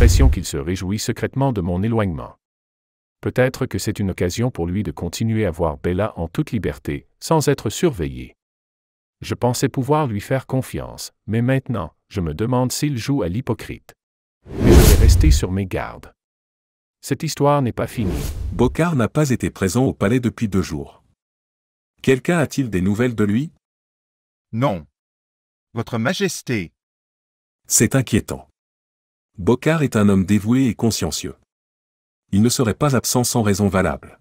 l'impression qu'il se réjouit secrètement de mon éloignement. Peut-être que c'est une occasion pour lui de continuer à voir Bella en toute liberté, sans être surveillé. Je pensais pouvoir lui faire confiance, mais maintenant, je me demande s'il joue à l'hypocrite. Mais je vais rester sur mes gardes. Cette histoire n'est pas finie. Bokar n'a pas été présent au palais depuis 2 jours. Quelqu'un a-t-il des nouvelles de lui? Non. Votre Majesté. C'est inquiétant. Bokar est un homme dévoué et consciencieux. Il ne serait pas absent sans raison valable.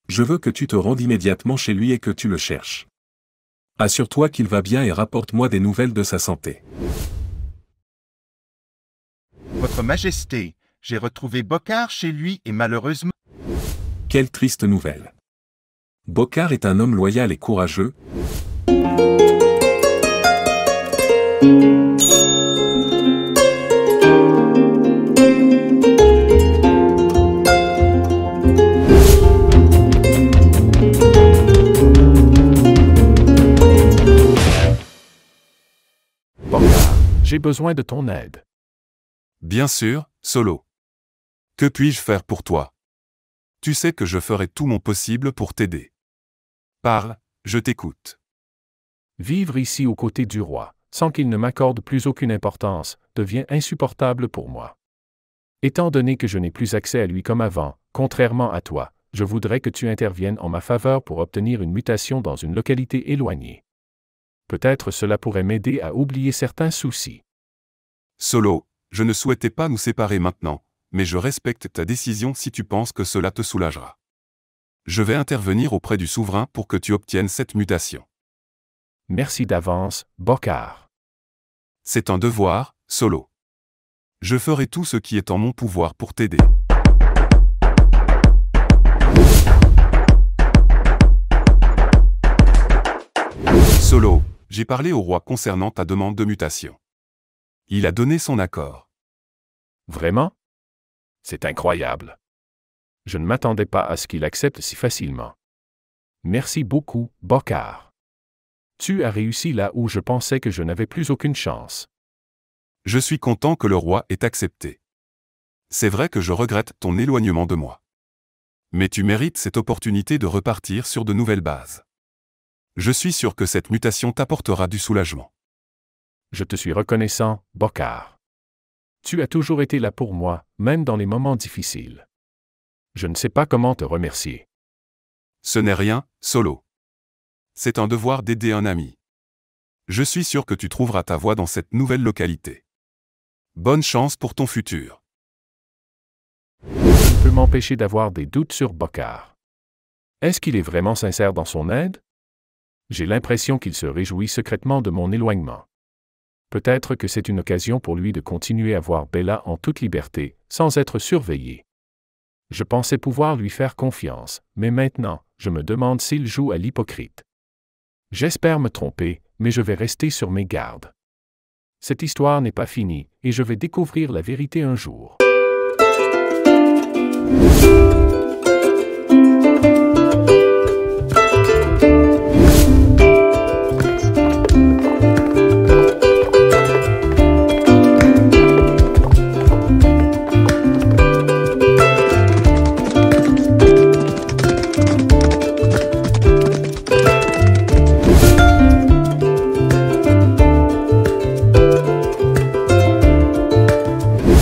Je veux que tu te rendes immédiatement chez lui et que tu le cherches. Assure-toi qu'il va bien et rapporte-moi des nouvelles de sa santé. Votre Majesté, j'ai retrouvé Bokar chez lui et malheureusement... Quelle triste nouvelle. Bokar est un homme loyal et courageux. Bokar, j'ai besoin de ton aide. Bien sûr, Solo. Que puis-je faire pour toi? Tu sais que je ferai tout mon possible pour t'aider. Parle, je t'écoute. Vivre ici aux côtés du roi, sans qu'il ne m'accorde plus aucune importance, devient insupportable pour moi. Étant donné que je n'ai plus accès à lui comme avant, contrairement à toi, je voudrais que tu interviennes en ma faveur pour obtenir une mutation dans une localité éloignée. Peut-être cela pourrait m'aider à oublier certains soucis. Solo, je ne souhaitais pas nous séparer maintenant, mais je respecte ta décision si tu penses que cela te soulagera. Je vais intervenir auprès du souverain pour que tu obtiennes cette mutation. Merci d'avance, Bokar. C'est un devoir, Solo. Je ferai tout ce qui est en mon pouvoir pour t'aider. Solo, j'ai parlé au roi concernant ta demande de mutation. Il a donné son accord. Vraiment? C'est incroyable. Je ne m'attendais pas à ce qu'il accepte si facilement. Merci beaucoup, Bokar. Tu as réussi là où je pensais que je n'avais plus aucune chance. Je suis content que le roi ait accepté. C'est vrai que je regrette ton éloignement de moi. Mais tu mérites cette opportunité de repartir sur de nouvelles bases. Je suis sûr que cette mutation t'apportera du soulagement. Je te suis reconnaissant, Bokar. Tu as toujours été là pour moi, même dans les moments difficiles. Je ne sais pas comment te remercier. Ce n'est rien, Solo. C'est un devoir d'aider un ami. Je suis sûr que tu trouveras ta voie dans cette nouvelle localité. Bonne chance pour ton futur. Je ne peux m'empêcher d'avoir des doutes sur Bokar. Est-ce qu'il est vraiment sincère dans son aide? J'ai l'impression qu'il se réjouit secrètement de mon éloignement. Peut-être que c'est une occasion pour lui de continuer à voir Bella en toute liberté, sans être surveillé. Je pensais pouvoir lui faire confiance, mais maintenant, je me demande s'il joue à l'hypocrite. J'espère me tromper, mais je vais rester sur mes gardes. Cette histoire n'est pas finie, et je vais découvrir la vérité un jour.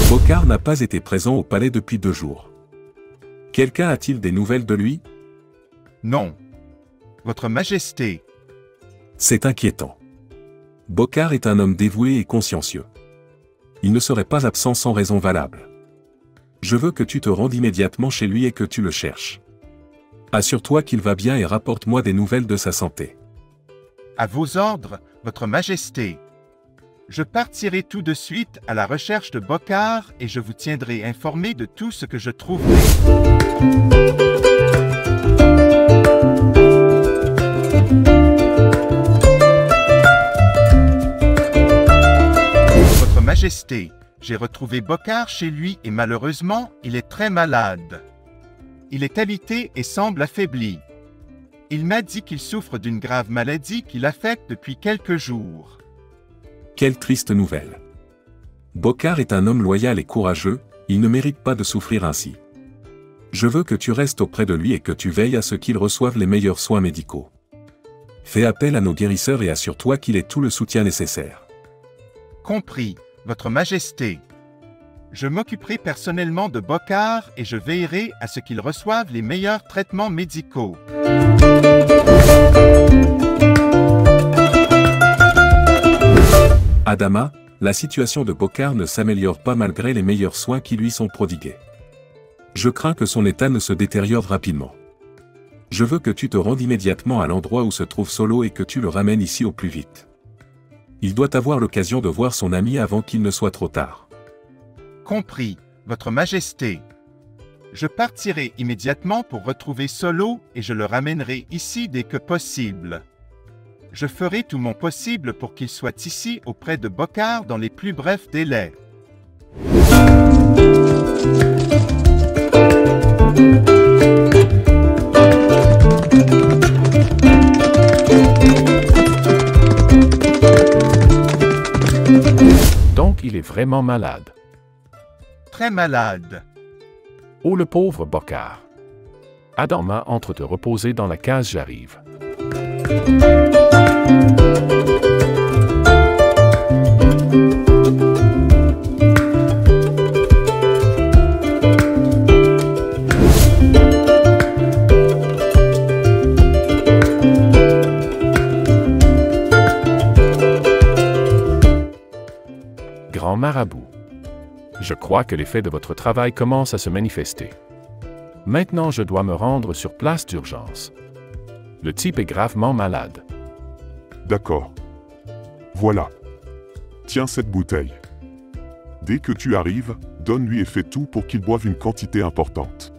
Bokar n'a pas été présent au palais depuis 2 jours. Quelqu'un a-t-il des nouvelles de lui? Non. Votre Majesté. C'est inquiétant. Bokar est un homme dévoué et consciencieux. Il ne serait pas absent sans raison valable. Je veux que tu te rendes immédiatement chez lui et que tu le cherches. Assure-toi qu'il va bien et rapporte-moi des nouvelles de sa santé. À vos ordres, Votre Majesté. Je partirai tout de suite à la recherche de Bokar et je vous tiendrai informé de tout ce que je trouverai. Votre Majesté, j'ai retrouvé Bokar chez lui et malheureusement, il est très malade. Il est alité et semble affaibli. Il m'a dit qu'il souffre d'une grave maladie qui l'affecte depuis quelques jours. Quelle triste nouvelle. Bokar est un homme loyal et courageux, il ne mérite pas de souffrir ainsi. Je veux que tu restes auprès de lui et que tu veilles à ce qu'il reçoive les meilleurs soins médicaux. Fais appel à nos guérisseurs et assure-toi qu'il ait tout le soutien nécessaire. Compris, Votre Majesté. Je m'occuperai personnellement de Bokar et je veillerai à ce qu'il reçoive les meilleurs traitements médicaux. Adama, la situation de Bokar ne s'améliore pas malgré les meilleurs soins qui lui sont prodigués. Je crains que son état ne se détériore rapidement. Je veux que tu te rendes immédiatement à l'endroit où se trouve Solo et que tu le ramènes ici au plus vite. Il doit avoir l'occasion de voir son ami avant qu'il ne soit trop tard. Compris, Votre Majesté. Je partirai immédiatement pour retrouver Solo et je le ramènerai ici dès que possible. Je ferai tout mon possible pour qu'il soit ici auprès de Bokar dans les plus brefs délais. Donc il est vraiment malade. Très malade. Oh le pauvre Bokar. Adama entre te reposer dans la case, j'arrive. Grand marabout. Je crois que l'effet de votre travail commence à se manifester. Maintenant, je dois me rendre sur place d'urgence. Le type est gravement malade. D'accord. Voilà. Tiens cette bouteille. Dès que tu arrives, donne-lui et fais tout pour qu'il boive une quantité importante.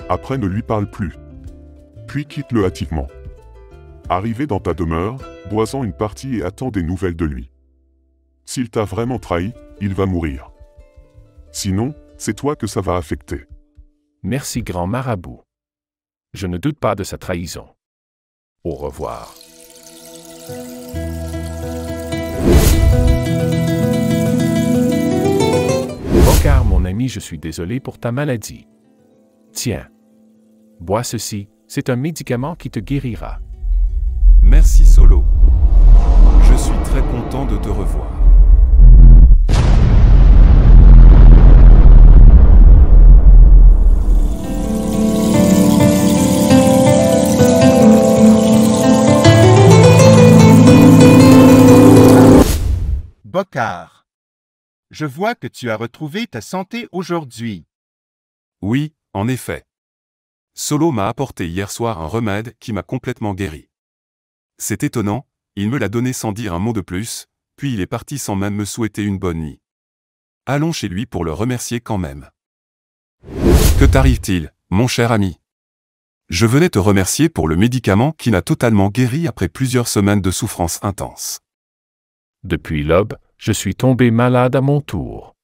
Après, ne lui parle plus. Puis quitte-le hâtivement. Arrivé dans ta demeure, bois-en une partie et attends des nouvelles de lui. S'il t'a vraiment trahi, il va mourir. Sinon, c'est toi que ça va affecter. Merci, grand marabout. Je ne doute pas de sa trahison. Au revoir. Bokar, mon ami, je suis désolé pour ta maladie. Tiens. Bois ceci, c'est un médicament qui te guérira. Merci Solo. Je suis très content de te revoir. Bokar. Je vois que tu as retrouvé ta santé aujourd'hui. Oui, en effet. Solo m'a apporté hier soir un remède qui m'a complètement guéri. C'est étonnant, il me l'a donné sans dire un mot de plus, puis il est parti sans même me souhaiter une bonne nuit. Allons chez lui pour le remercier quand même. Que t'arrive-t-il, mon cher ami? Je venais te remercier pour le médicament qui m'a totalement guéri après plusieurs semaines de souffrance intense. Depuis l'aube, je suis tombé malade à mon tour.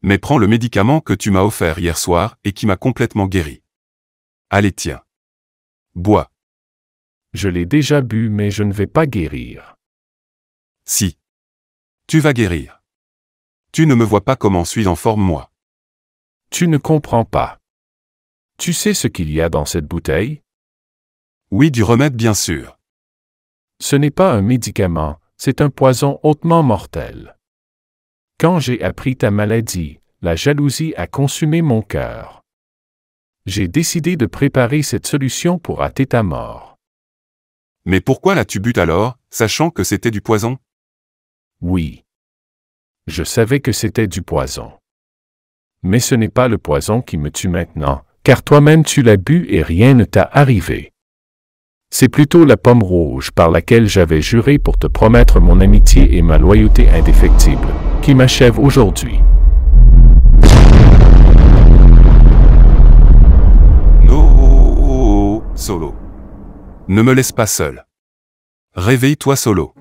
Mais prends le médicament que tu m'as offert hier soir et qui m'a complètement guéri. Allez tiens. Bois. Je l'ai déjà bu mais je ne vais pas guérir. Si. Tu vas guérir. Tu ne me vois pas comment suis en forme moi. Tu ne comprends pas. Tu sais ce qu'il y a dans cette bouteille? Oui, du remède bien sûr. Ce n'est pas un médicament, c'est un poison hautement mortel. Quand j'ai appris ta maladie, la jalousie a consumé mon cœur. J'ai décidé de préparer cette solution pour hâter ta mort. Mais pourquoi l'as-tu bu alors, sachant que c'était du poison? Oui. Je savais que c'était du poison. Mais ce n'est pas le poison qui me tue maintenant, car toi-même tu l'as bu et rien ne t'a arrivé. C'est plutôt la pomme rouge par laquelle j'avais juré pour te promettre mon amitié et ma loyauté indéfectible, qui m'achève aujourd'hui. Non, Solo. Ne me laisse pas seul. Réveille-toi Solo.